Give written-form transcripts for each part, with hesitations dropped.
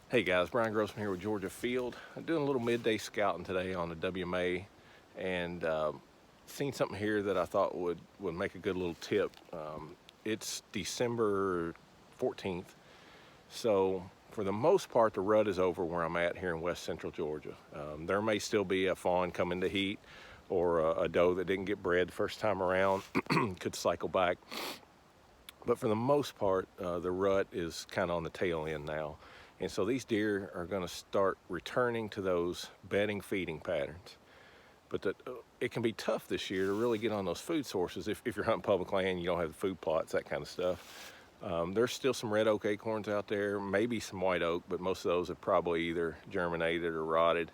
Hey guys, Brian Grossman here with Georgia Field. I'm doing a little midday scouting today on the WMA and seen something here that I thought would make a good little tip. It's December 14th, so for the most part the rut is over where I'm at here in west central Georgia. There may still be a fawn coming to heat or a doe that didn't get bred the first time around could cycle back. But for the most part, the rut is kind of on the tail end now. And so these deer are going to start returning to those bedding feeding patterns. But it can be tough this year to really get on those food sources if you're hunting public land, you don't have the food plots, that kind of stuff. There's still some red oak acorns out there, maybe some white oak, but most of those have probably either germinated or rotted.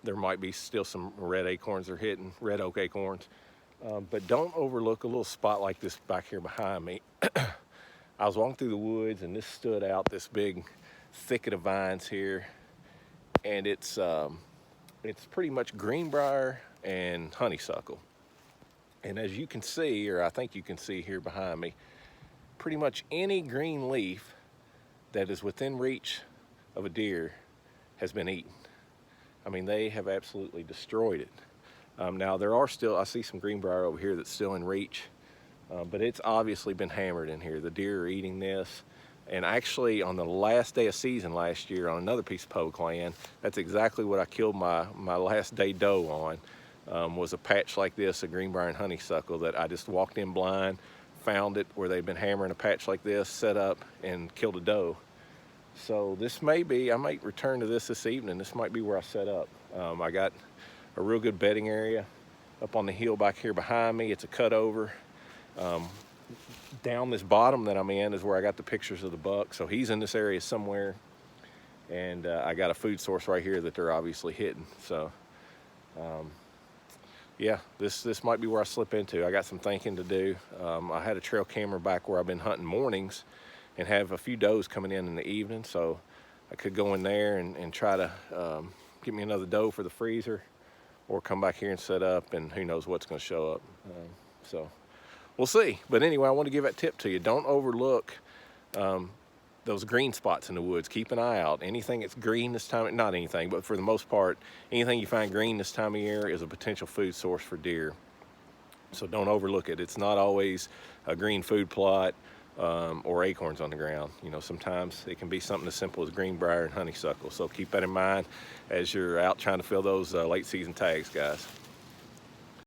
There might be still some red acorns they're hitting, red oak acorns. But don't overlook a little spot like this back here behind me. I was walking through the woods and this stood out, this big thicket of vines here, and it's pretty much greenbrier and honeysuckle. And as you can see, or I think you can see here behind me, pretty much any green leaf that is within reach of a deer has been eaten. I mean, they have absolutely destroyed it. Now there are still, I see some greenbrier over here that's still in reach, but it's obviously been hammered in here. The deer are eating this. And actually on the last day of season last year on another piece of public land, that's exactly what I killed my last day doe on, was a patch like this, a greenbrier and honeysuckle, that I just walked in blind, found it where they've been hammering a patch like this, set up and killed a doe. So this may be, I might return to this evening. This might be where I set up. I got a real good bedding area up on the hill back here behind me. It's a cutover. Down this bottom that I'm in is where I got the pictures of the buck. So he's in this area somewhere. And I got a food source right here that they're obviously hitting. So yeah, this might be where I slip into. I got some thinking to do. I had a trail camera back where I've been hunting mornings and have a few does coming in the evening. So I could go in there and try to get me another doe for the freezer, or come back here and set up, and who knows what's going to show up. So we'll see. But anyway, I want to give that tip to you. Don't overlook those green spots in the woods. Keep an eye out. Anything that's green this time, not anything, but for the most part, anything you find green this time of year is a potential food source for deer. So don't overlook it. It's not always a green food plot or acorns on the ground. You know, sometimes it can be something as simple as greenbrier and honeysuckle. So keep that in mind as you're out trying to fill those late season tags, guys.